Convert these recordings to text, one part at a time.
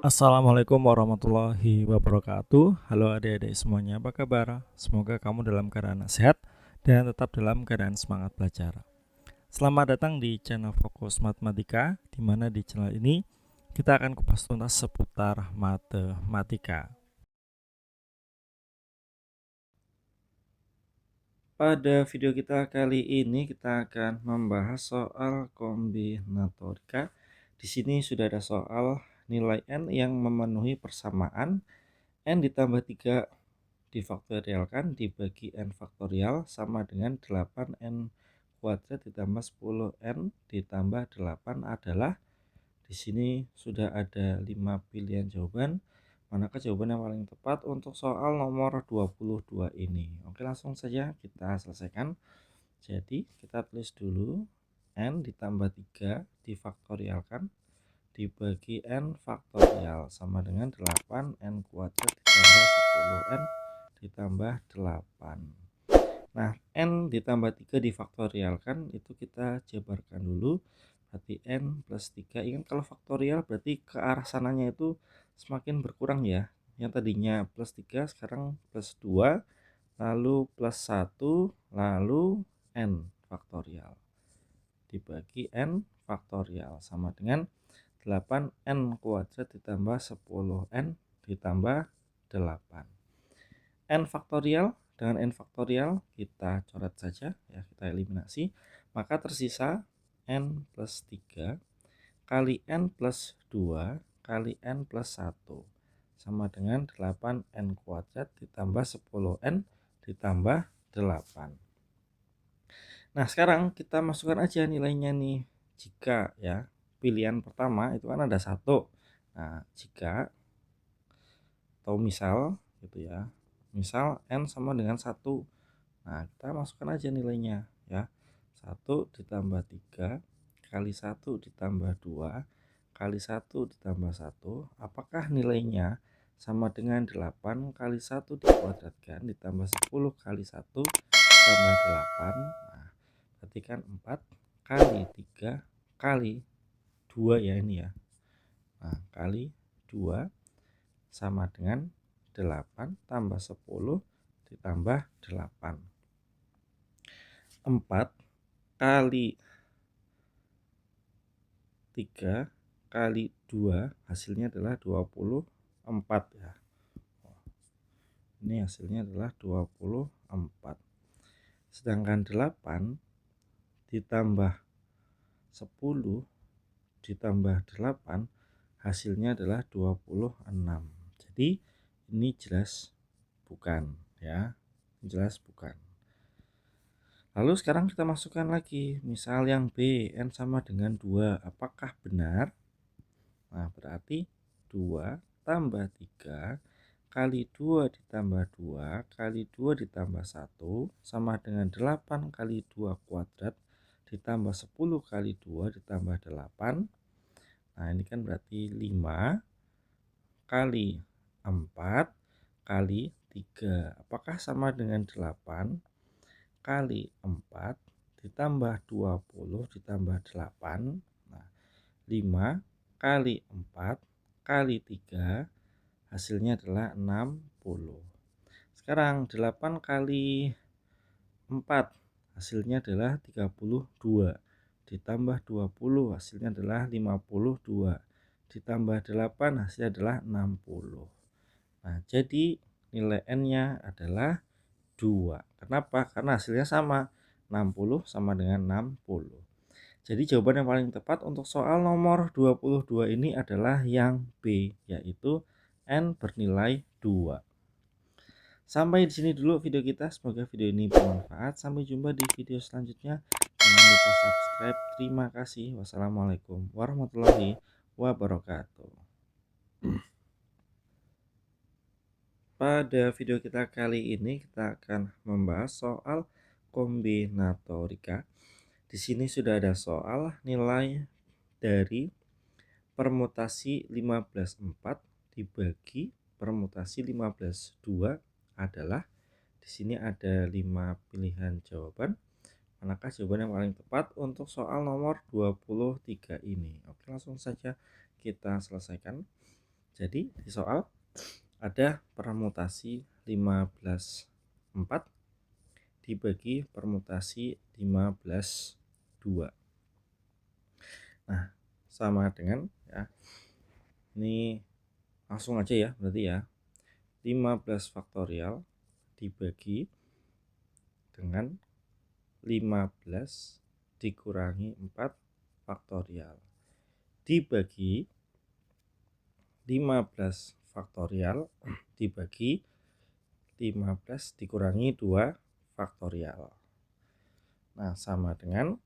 Assalamualaikum warahmatullahi wabarakatuh. Halo adik-adik semuanya, apa kabar? Semoga kamu dalam keadaan sehat dan tetap dalam keadaan semangat belajar. Selamat datang di channel Fokus Matematika, di mana di channel ini kita akan kupas tuntas seputar matematika. Pada video kita kali ini kita akan membahas soal kombinatorika. Di sini sudah ada soal nilai n yang memenuhi persamaan n ditambah 3 difaktorialkan dibagi n faktorial sama dengan 8n kuadrat ditambah 10n ditambah 8 adalah, di sini sudah ada 5 pilihan jawaban. Manakah jawaban yang paling tepat untuk soal nomor 22 ini? Oke, langsung saja kita selesaikan. Jadi kita tulis dulu n ditambah 3 difaktorialkan dibagi n faktorial sama dengan 8n kuadrat ditambah 10n ditambah 8. Nah, n ditambah 3 difaktorialkan itu kita jabarkan dulu. Berarti n plus 3. Ingat kalau faktorial berarti ke arah sananya itu semakin berkurang ya. Yang tadinya plus 3 sekarang plus 2, lalu plus 1, lalu n faktorial. Dibagi n faktorial sama dengan 8n kuadrat ditambah 10n ditambah 8. N faktorial dengan n faktorial kita coret saja ya, kita eliminasi, maka tersisa n plus 3 kali n plus 2 kali n plus 1 sama dengan 8n kuadrat ditambah 10n ditambah 8. Nah, sekarang kita masukkan aja nilainya nih. Jika ya pilihan pertama itu kan ada 1. Nah, jika atau misal gitu ya, misal n sama dengan 1. Nah, kita masukkan aja nilainya ya. 1 ditambah 3 kali 1 ditambah 2 kali 1 ditambah 1. Apakah nilainya sama dengan 8 kali 1 dikuadratkan ditambah 10 kali 1 tambah 8. Nah, berarti kan 4 kali 3 kali 2 ya ini ya. Nah, kali 2 sama dengan 8 tambah 10 ditambah 8. 4 kali 3 kali 2 hasilnya adalah 24 ya. Ini hasilnya adalah 24. Sedangkan 8 ditambah 10 ditambah 8 hasilnya adalah 26. Jadi ini jelas bukan ya. Jelas bukan. Lalu sekarang kita masukkan lagi, misal yang B, n sama dengan 2, apakah benar? Nah, berarti 2 tambah 3 kali 2 ditambah 2 kali 2 ditambah 1 sama dengan 8 kali 2 kuadrat ditambah 10 kali 2 ditambah 8. Nah, ini kan berarti 5 kali 4 kali 3. Apakah sama dengan 8 kali 4 ditambah 20 ditambah 8. Nah, 5 kali 4 kali 3 hasilnya adalah 60. Sekarang 8 kali 4 hasilnya adalah 32 ditambah 20 hasilnya adalah 52 ditambah 8 hasilnya adalah 60. Nah, jadi nilai n-nya adalah 2. Kenapa? Karena hasilnya sama. 60 sama dengan 60. Jadi jawaban yang paling tepat untuk soal nomor 22 ini adalah yang B, yaitu n bernilai 2. Sampai di sini dulu video kita. Semoga video ini bermanfaat. Sampai jumpa di video selanjutnya. Jangan lupa subscribe. Terima kasih. Wassalamualaikum warahmatullahi wabarakatuh. Pada video kita kali ini kita akan membahas soal kombinatorika. Di sini sudah ada soal nilai dari permutasi 15/4 dibagi permutasi 15/2 adalah, di sini ada 5 pilihan jawaban. Manakah jawaban yang paling tepat untuk soal nomor 23 ini? Oke, langsung saja kita selesaikan. Jadi di soal ada permutasi 15/4 dibagi permutasi 15/2. Nah, sama dengan ya. Ini langsung aja ya berarti ya. 15 faktorial dibagi dengan 15 dikurangi 4 faktorial dibagi 15 faktorial dibagi 15 dikurangi 2 faktorial. Nah, sama dengan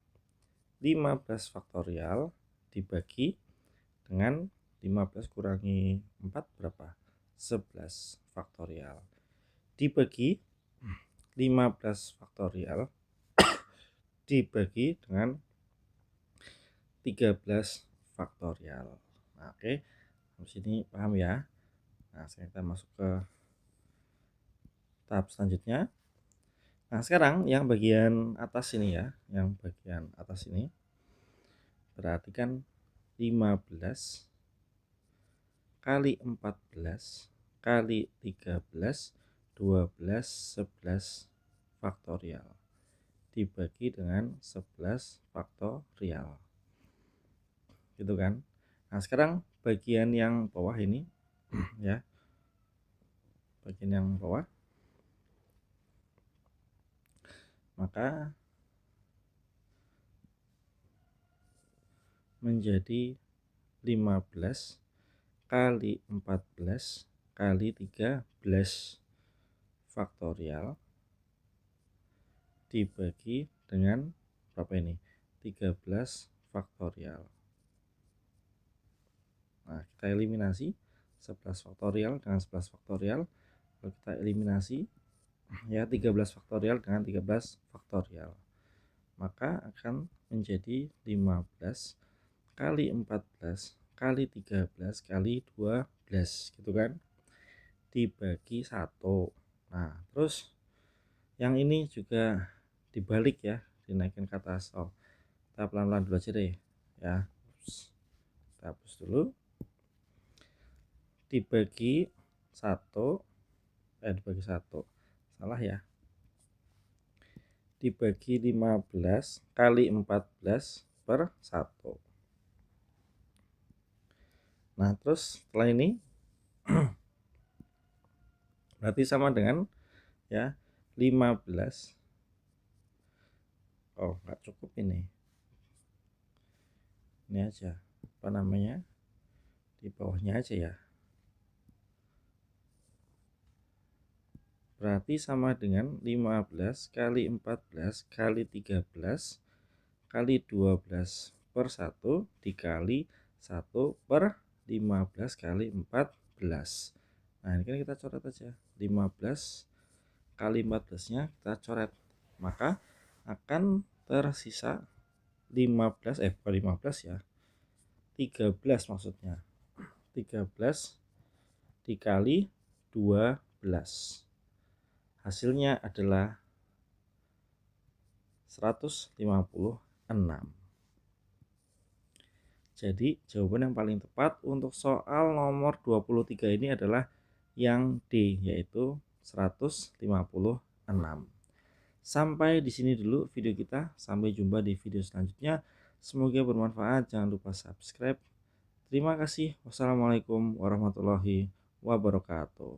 15 faktorial dibagi dengan 15 kurangi 4 berapa? 11 faktorial dibagi 15 faktorial dibagi dengan 13 faktorial. Nah, oke. Di sini paham ya? Nah, sekarang kita masuk ke tahap selanjutnya. Nah, sekarang yang bagian atas ini ya, yang bagian atas ini berarti kan 15 kali 14 kali 13 12 11 faktorial dibagi dengan 11 faktorial. Gitu kan? Nah, sekarang bagian yang bawah ini ya. Bagian yang bawah. Maka menjadi 15 kali 14 kali 13 faktorial dibagi dengan berapa ini? 13 faktorial. Nah, kita eliminasi 11 faktorial dengan 11 faktorial. Lalu kita eliminasi ya 13 faktorial dengan 13 faktorial. Maka akan menjadi 15 kali 14 kali 13 kali 12 gitu kan, dibagi 1. Nah, terus yang ini juga dibalik ya, dinaikin ke atas. Oh, kita pelan-pelan dulu aja deh ya. Kita hapus dulu. Dibagi 1, dibagi 1. Salah ya. Dibagi 15 kali 14 per 1. Nah, terus setelah ini berarti sama dengan ya 15. Oh, nggak cukup ini aja apa namanya, di bawahnya aja ya. Berarti sama dengan 15 kali 14 kali 13 kali 12 per 1 dikali 1 per 15 kali 14. Nah, ini kan kita coret aja. 15 kali 14-nya kita coret. Maka akan tersisa 15, bukan 15 ya. 13 maksudnya. 13 dikali 12. Hasilnya adalah 156. Jadi jawaban yang paling tepat untuk soal nomor 23 ini adalah yang D, yaitu 156. Sampai di sini dulu video kita. Sampai jumpa di video selanjutnya. Semoga bermanfaat. Jangan lupa subscribe. Terima kasih. Wassalamualaikum warahmatullahi wabarakatuh.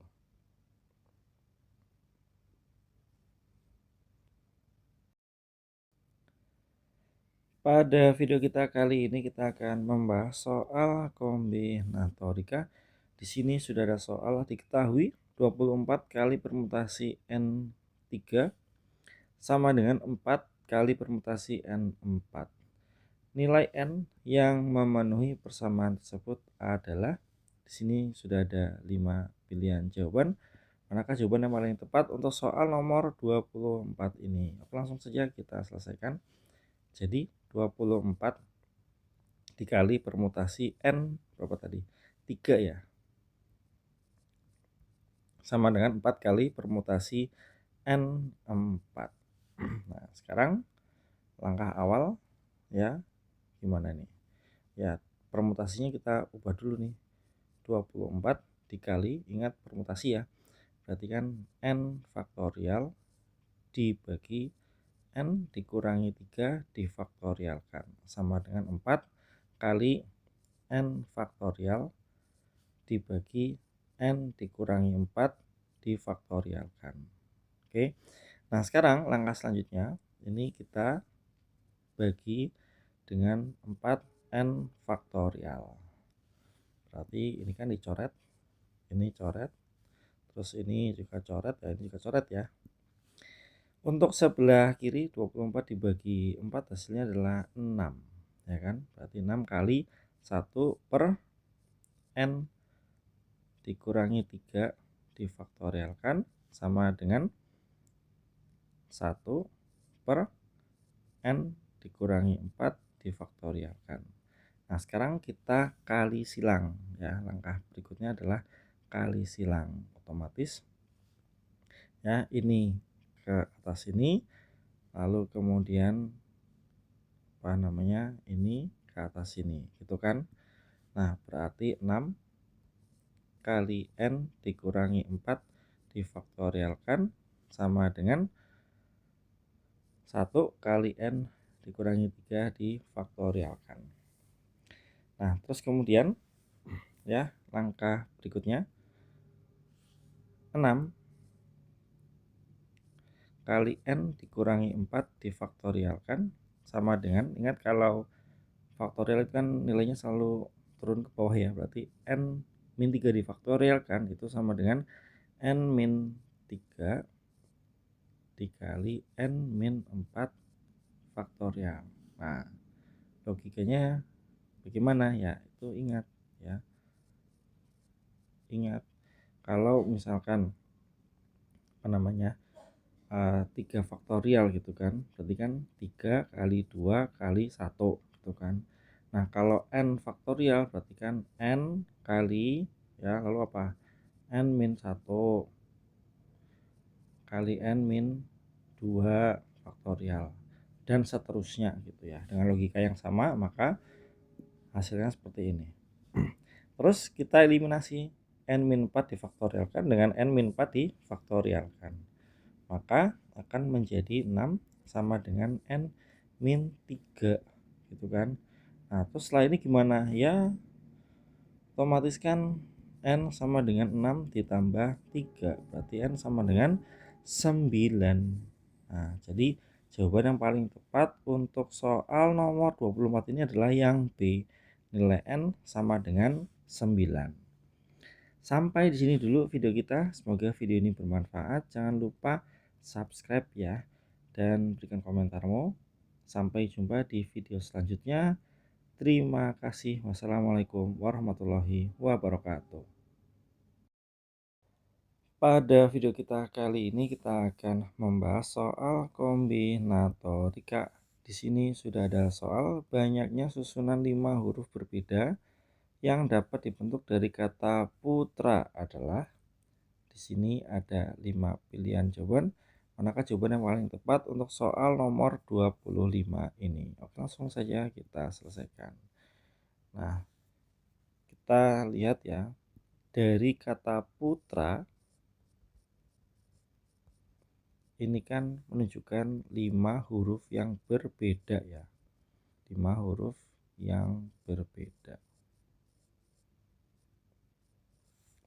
Pada video kita kali ini kita akan membahas soal kombinatorika. Di sini sudah ada soal diketahui 24 kali permutasi N3 sama dengan 4 kali permutasi N4. Nilai N yang memenuhi persamaan tersebut adalah, di sini sudah ada 5 pilihan jawaban. Manakah jawaban yang paling tepat untuk soal nomor 24 ini? Oke, langsung saja kita selesaikan. Jadi 24 dikali permutasi N berapa tadi? 3 ya. Sama dengan 4 kali permutasi N4. Nah, sekarang langkah awal ya, gimana nih? Ya, permutasinya kita ubah dulu nih. 24 dikali, ingat permutasi ya, berarti kan n faktorial dibagi n dikurangi 3 difaktorialkan sama dengan 4 kali n faktorial dibagi n dikurangi 4 difaktorialkan. Oke. Nah, sekarang langkah selanjutnya ini kita bagi dengan 4n faktorial. Berarti ini kan dicoret, ini coret, terus ini juga coret, ya ini juga coret ya. Untuk sebelah kiri 24 dibagi 4 hasilnya adalah 6, ya kan? Berarti 6 kali 1 per n dikurangi 3 difaktorialkan sama dengan 1 per n dikurangi 4 difaktorialkan. Nah, sekarang kita kali silang ya. Langkah berikutnya adalah kali silang. Otomatis ya, ini ke atas ini, lalu kemudian ini ke atas sini gitu kan. Nah, berarti 6 kali n dikurangi 4 difaktorialkan sama dengan 1 kali n dikurangi 3 difaktorialkan. Nah, terus kemudian ya, langkah berikutnya 6 kali n dikurangi 4 difaktorialkan sama dengan, ingat kalau faktorial itu kan nilainya selalu turun ke bawah ya, berarti n min 3 difaktorialkan itu sama dengan n min 3 dikali n min 4 faktorial. Nah, logikanya bagaimana ya? Itu ingat ya. Ingat kalau misalkan 3 faktorial gitu kan, berarti kan 3 kali 2 kali 1 gitu kan. Nah, kalau n faktorial berarti kan n kali ya, lalu apa? N min 1 kali n min 2 faktorial dan seterusnya gitu ya. Dengan logika yang sama maka hasilnya seperti ini. Terus kita eliminasi n min 4 difaktorialkan dengan n min 4 difaktorialkan. Maka akan menjadi 6 sama dengan n min 3 gitu kan. Nah, terus setelah ini gimana? Ya, otomatis kan n sama dengan 6 ditambah 3, berarti n sama dengan 9. Nah, jadi jawaban yang paling tepat untuk soal nomor 24 ini adalah yang B. Nilai n sama dengan 9. Sampai di sini dulu video kita. Semoga video ini bermanfaat. Jangan lupa subscribe ya dan berikan komentarmu. Sampai jumpa di video selanjutnya. Terima kasih. Wassalamualaikum warahmatullahi wabarakatuh. Pada video kita kali ini kita akan membahas soal kombinatorika. Di sini sudah ada soal banyaknya susunan 5 huruf berbeda yang dapat dibentuk dari kata putra adalah. Di sini ada 5 pilihan jawaban. Manakah jawaban yang paling tepat untuk soal nomor 25 ini? Oke, langsung saja kita selesaikan. Nah, kita lihat ya. Dari kata putra ini kan menunjukkan 5 huruf yang berbeda ya. 5 huruf yang berbeda.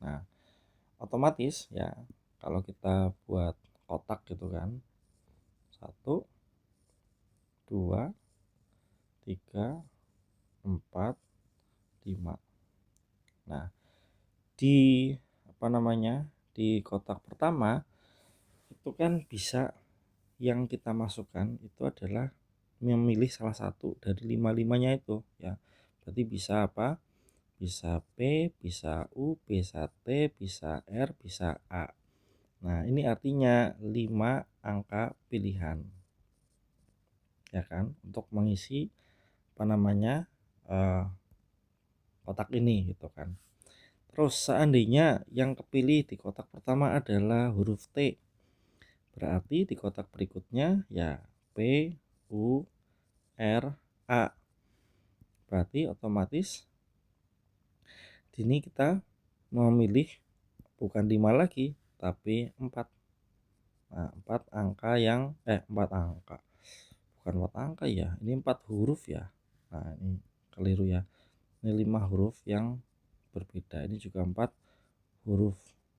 Nah, otomatis ya, kalau kita buat kotak gitu kan, 1, 2, 3, 4, 5. Nah, di di kotak pertama itu kan bisa yang kita masukkan itu adalah memilih salah satu dari 5-5-nya itu ya. Berarti bisa apa? Bisa P, bisa U, bisa T, bisa R, bisa A. Nah, ini artinya 5 angka pilihan. Ya kan? Untuk mengisi kotak ini gitu kan. Terus seandainya yang kepilih di kotak pertama adalah huruf T, berarti di kotak berikutnya ya P, U, R, A. Berarti otomatis di sini kita memilih bukan 5 lagi, tapi 4. Nah, 4 angka yang 4 angka. Bukan 4 angka ya, ini 4 huruf ya. Nah, ini keliru ya. Ini 5 huruf yang berbeda. Ini juga 4 huruf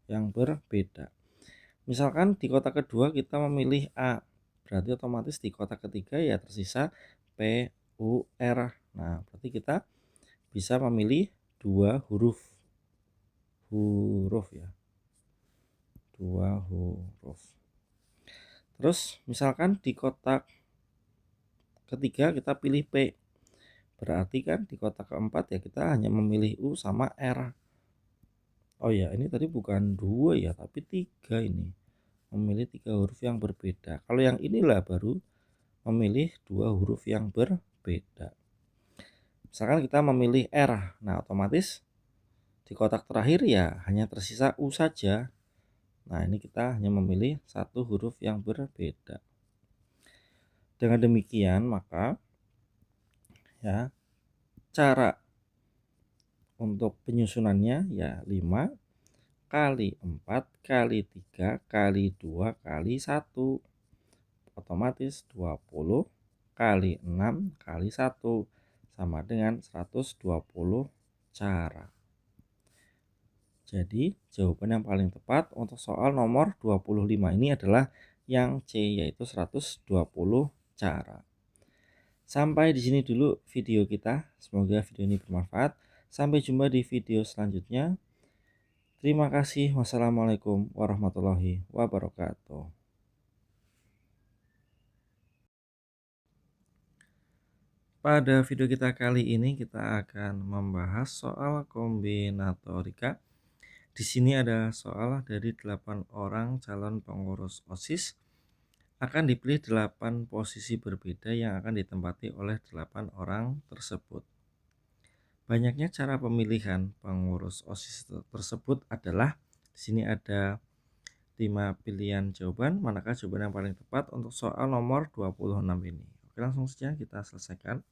yang berbeda. Misalkan di kotak kedua kita memilih A, berarti otomatis di kotak ketiga ya tersisa P, U, R. Nah, berarti kita bisa memilih 2 huruf ya, 2 huruf. Terus misalkan di kotak ketiga kita pilih P, berarti kan di kotak keempat ya kita hanya memilih U sama R. Oh ya, ini tadi bukan 2 ya, tapi 3 ini. Memilih 3 huruf yang berbeda. Kalau yang inilah baru memilih 2 huruf yang berbeda. Misalkan kita memilih R, nah otomatis di kotak terakhir ya hanya tersisa U saja. Nah, ini kita hanya memilih 1 huruf yang berbeda. Dengan demikian maka ya cara untuk penyusunannya ya 5 kali 4 kali 3 kali 2 kali 1. Otomatis 20 kali 6 kali 1 sama dengan 120 cara. Jadi jawaban yang paling tepat untuk soal nomor 25 ini adalah yang C, yaitu 120 cara. Sampai di sini dulu video kita. Semoga video ini bermanfaat. Sampai jumpa di video selanjutnya. Terima kasih. Wassalamualaikum warahmatullahi wabarakatuh. Pada video kita kali ini kita akan membahas soal kombinatorika. Di sini ada soal dari 8 orang calon pengurus OSIS akan dipilih 8 posisi berbeda yang akan ditempati oleh 8 orang tersebut. Banyaknya cara pemilihan pengurus OSIS tersebut adalah di sini ada 5 pilihan jawaban, manakah jawaban yang paling tepat untuk soal nomor 26 ini. Oke, langsung saja kita selesaikan.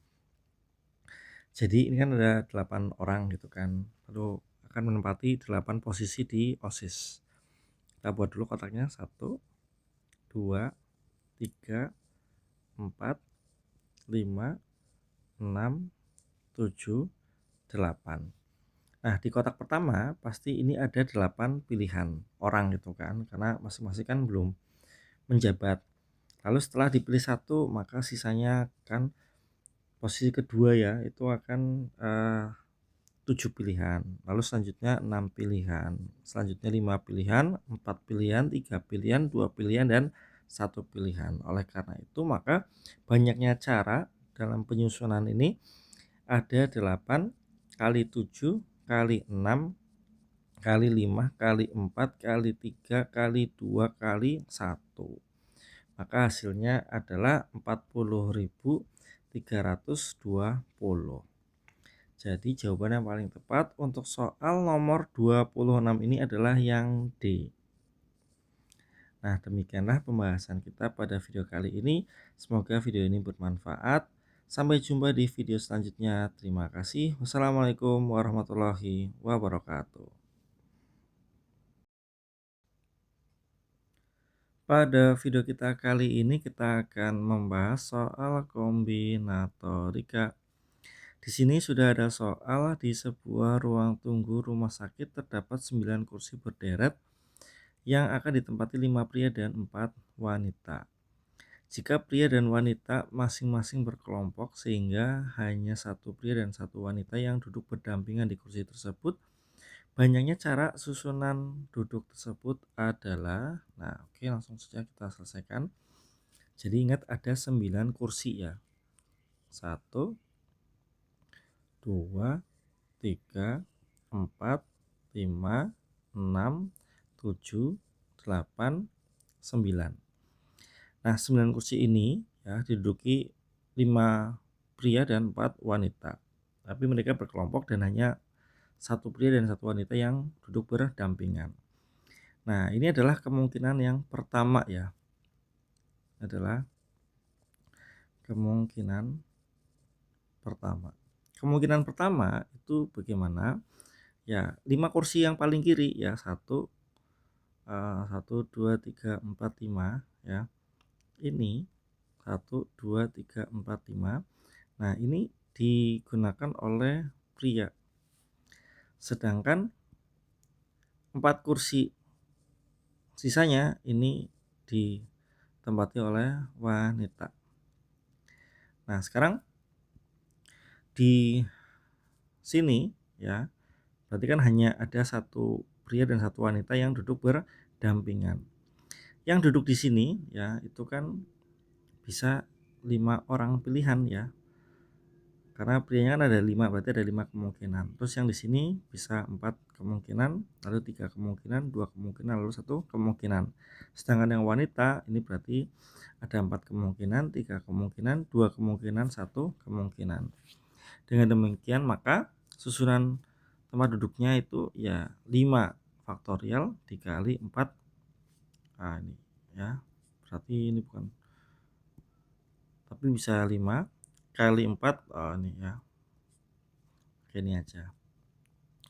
Jadi ini kan ada 8 orang gitu kan, lalu akan menempati 8 posisi di OSIS. Kita buat dulu kotaknya 1, 2, 3, 4, 5, 6, 7, 8. Nah, di kotak pertama pasti ini ada 8 pilihan orang gitu kan, karena masing-masing kan belum menjabat. Lalu setelah dipilih satu, maka sisanya kan posisi kedua ya, itu akan 7 pilihan. Lalu selanjutnya 6 pilihan. Selanjutnya 5 pilihan, 4 pilihan, 3 pilihan, 2 pilihan, dan 1 pilihan. Oleh karena itu maka banyaknya cara dalam penyusunan ini ada 8 kali 7 kali 6 kali 5 kali 4 kali 3 kali 2 kali 1. Maka hasilnya adalah 40.320. Jadi jawaban yang paling tepat untuk soal nomor 26 ini adalah yang D. Nah, demikianlah pembahasan kita pada video kali ini. Semoga video ini bermanfaat. Sampai jumpa di video selanjutnya. Terima kasih. Wassalamualaikum warahmatullahi wabarakatuh. Pada video kita kali ini kita akan membahas soal kombinatorika. Di sini sudah ada soal di sebuah ruang tunggu rumah sakit terdapat 9 kursi berderet yang akan ditempati 5 pria dan 4 wanita. Jika pria dan wanita masing-masing berkelompok sehingga hanya satu pria dan satu wanita yang duduk berdampingan di kursi tersebut, banyaknya cara susunan duduk tersebut adalah, nah oke langsung saja kita selesaikan. Jadi ingat ada 9 kursi ya. 1, 2, 3, 4, 5, 6, 7, 8, 9. Nah, 9 kursi ini ya diduduki 5 pria dan 4 wanita. Tapi mereka berkelompok dan hanya satu pria dan satu wanita yang duduk berdampingan. Nah, ini adalah kemungkinan yang pertama ya. Adalah kemungkinan pertama. Kemungkinan pertama itu bagaimana? Ya, 5 kursi yang paling kiri ya, 1, 2, 3, 4, 5 ya. Ini 1, 2, 3, 4, 5. Nah, ini digunakan oleh pria. Sedangkan 4 kursi sisanya ini ditempati oleh wanita. Nah, sekarang di sini ya, berarti kan hanya ada satu pria dan satu wanita yang duduk berdampingan. Yang duduk di sini ya, itu kan bisa 5 orang pilihan ya. Karena prianya kan ada 5, berarti ada 5 kemungkinan. Terus yang di sini bisa 4 kemungkinan, lalu 3 kemungkinan, 2 kemungkinan, lalu 1 kemungkinan. Sedangkan yang wanita ini berarti ada 4 kemungkinan, 3 kemungkinan, 2 kemungkinan, 1 kemungkinan. Dengan demikian maka susunan tempat duduknya itu ya 5 faktorial dikali 4. Nah, ini ya. Berarti ini bukan, tapi bisa 5 kali 4. Oh, ini ya. Oke, ini aja.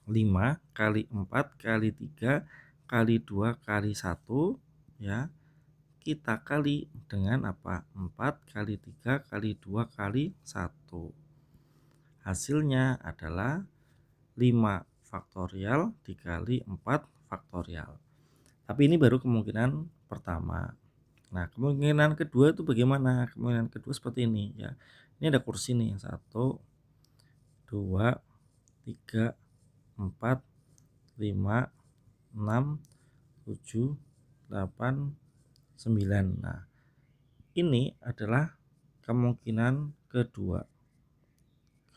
5 kali 4 kali 3 kali 2 kali 1 ya. Kita kali dengan apa? 4 kali 3 kali 2 kali 1. Hasilnya adalah 5 faktorial dikali 4 faktorial. Tapi ini baru kemungkinan pertama. Nah, kemungkinan kedua itu bagaimana? Kemungkinan kedua seperti ini ya. Ini ada kursi nih, 1, 2, 3, 4, 5, 6, 7, 8, 9. Nah, ini adalah kemungkinan kedua.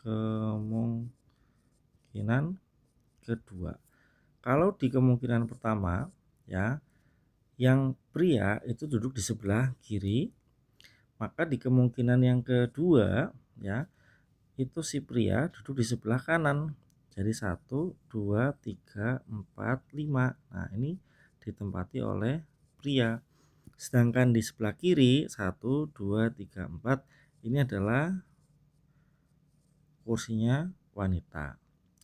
Kemungkinan kedua. Kalau di kemungkinan pertama ya, yang pria itu duduk di sebelah kiri, maka di kemungkinan yang kedua ya, itu si pria duduk di sebelah kanan. Jadi 1, 2, 3, 4, 5. Nah, ini ditempati oleh pria. Sedangkan di sebelah kiri 1, 2, 3, 4 ini adalah kursinya wanita.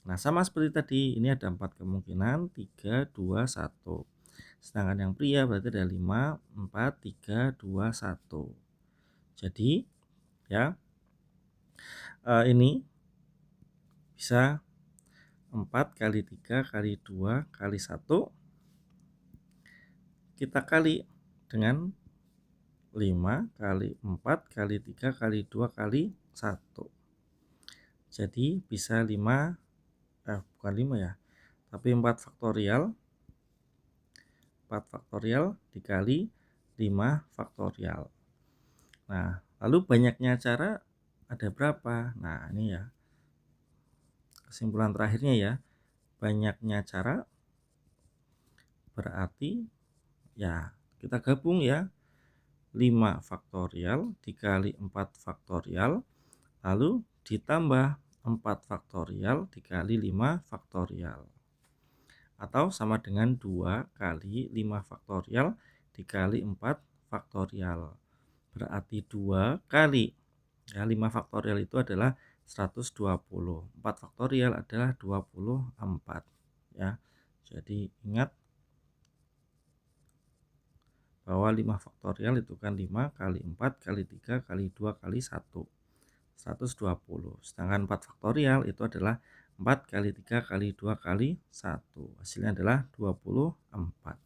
Nah, sama seperti tadi, ini ada 4 kemungkinan, 3, 2, 1. Sedangkan yang pria berarti ada 5, 4, 3, 2, 1. Jadi ya, ini bisa 4 kali 3 kali 2 kali 1 kita kali dengan 5 kali 4 kali 3 kali 2 kali 1. Jadi bisa 5, bukan 5 ya, tapi 4 faktorial. 4 faktorial dikali 5 faktorial. Nah, lalu banyaknya cara ada berapa? Nah, ini ya, kesimpulan terakhirnya ya, banyaknya cara berarti ya kita gabung ya, 5 faktorial dikali 4 faktorial lalu ditambah 4 faktorial dikali 5 faktorial, atau sama dengan 2 kali 5 faktorial dikali 4 faktorial. Berarti 2 kali ya, 5 faktorial itu adalah 120. 4 faktorial adalah 24 ya. Jadi ingat bahwa 5 faktorial itu kan 5 kali 4 kali 3 kali 2 kali 1, 120. Sedangkan 4 faktorial itu adalah 4 kali 3 kali 2 kali 1. Hasilnya adalah 24.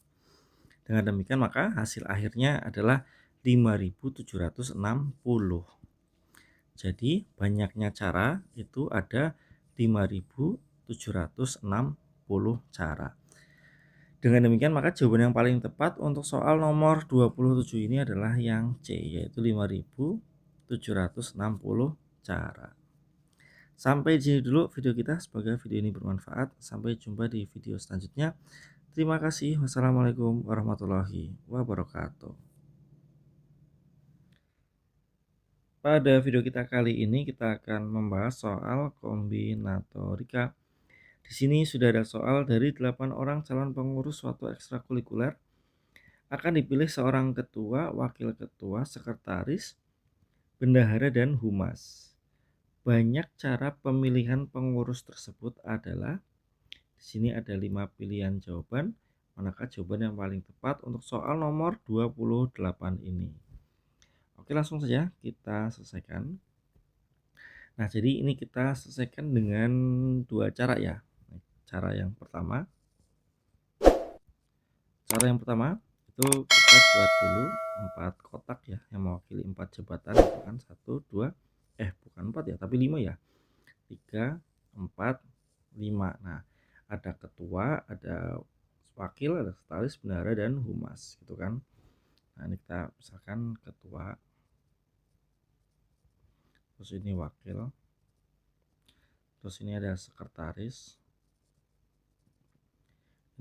Dengan demikian maka hasil akhirnya adalah 5760. Jadi banyaknya cara itu ada 5760 cara. Dengan demikian maka jawaban yang paling tepat untuk soal nomor 27 ini adalah yang C, yaitu 5760 cara. Sampai di sini dulu video kita, semoga video ini bermanfaat. Sampai jumpa di video selanjutnya. Terima kasih. Wassalamualaikum warahmatullahi wabarakatuh. Pada video kita kali ini kita akan membahas soal kombinatorika. Di sini sudah ada soal dari 8 orang calon pengurus suatu ekstrakurikuler. Akan dipilih seorang ketua, wakil ketua, sekretaris, bendahara, dan humas. Banyak cara pemilihan pengurus tersebut adalah, di Di sini ada 5 pilihan jawaban. Manakah jawaban yang paling tepat untuk soal nomor 28 ini? Oke, langsung saja kita selesaikan. Nah, jadi ini kita selesaikan dengan dua cara ya. Cara yang pertama, itu kita buat dulu 4 kotak ya yang mewakili 4 jabatan, itu kan 1 2 bukan 4 ya, tapi 5 ya. 3 4 5. Nah, ada ketua, ada wakil, ada sekretaris, bendahara, dan humas gitu kan. Nah, ini kita misalkan ketua, terus ini wakil, terus ini ada sekretaris,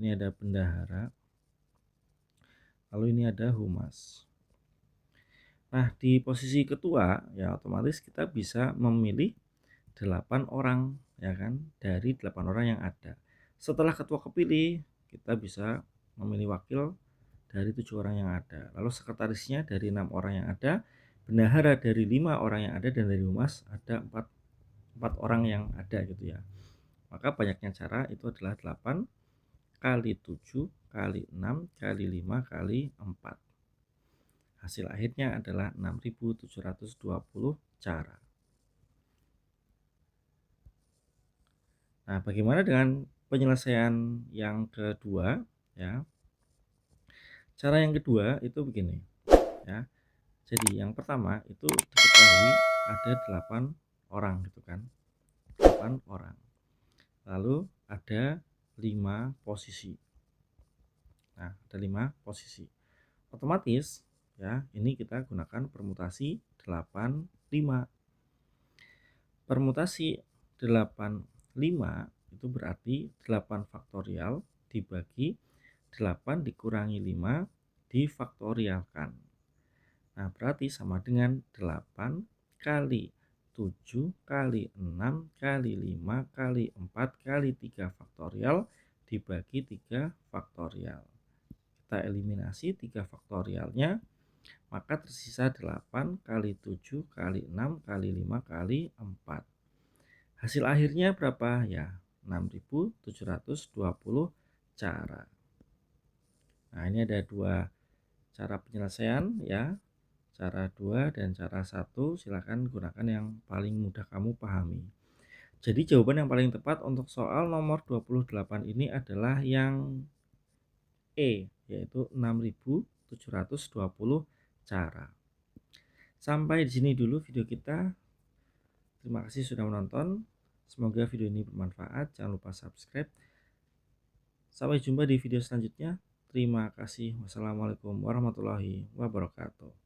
ini ada bendahara, lalu ini ada humas. Nah, di posisi ketua ya otomatis kita bisa memilih 8 orang ya kan, dari 8 orang yang ada. Setelah ketua kepilih, kita bisa memilih wakil dari 7 orang yang ada. Lalu sekretarisnya dari 6 orang yang ada, bendahara dari 5 orang yang ada, dan dari humas ada 4 orang yang ada gitu ya. Maka banyaknya cara itu adalah 8 kali 7 kali 6 kali 5 kali 4. Hasil akhirnya adalah 6.720 cara. Nah, bagaimana dengan penyelesaian yang kedua ya? Cara yang kedua itu begini ya. Jadi yang pertama itu diketahui ada 8 orang gitu kan. 8 orang. Lalu ada 5 posisi. Nah, ada 5 posisi. Otomatis ya, ini kita gunakan permutasi 8 5. Permutasi 8 5 itu berarti 8 faktorial dibagi 8 dikurangi 5 difaktorialkan. Nah, berarti sama dengan 8 kali 7 kali 6 kali 5 kali 4 kali 3 faktorial dibagi 3 faktorial. Kita eliminasi 3 faktorialnya, maka tersisa 8 kali 7 kali 6 kali 5 kali 4. Hasil akhirnya berapa ya? 6.720 cara. Nah, ini ada dua cara penyelesaian ya. Cara 2 dan cara 1, silakan gunakan yang paling mudah kamu pahami. Jadi jawaban yang paling tepat untuk soal nomor 28 ini adalah yang E, yaitu 6.720 cara. Sampai di sini dulu video kita. Terima kasih sudah menonton. Semoga video ini bermanfaat. Jangan lupa subscribe. Sampai jumpa di video selanjutnya. Terima kasih. Wassalamualaikum warahmatullahi wabarakatuh.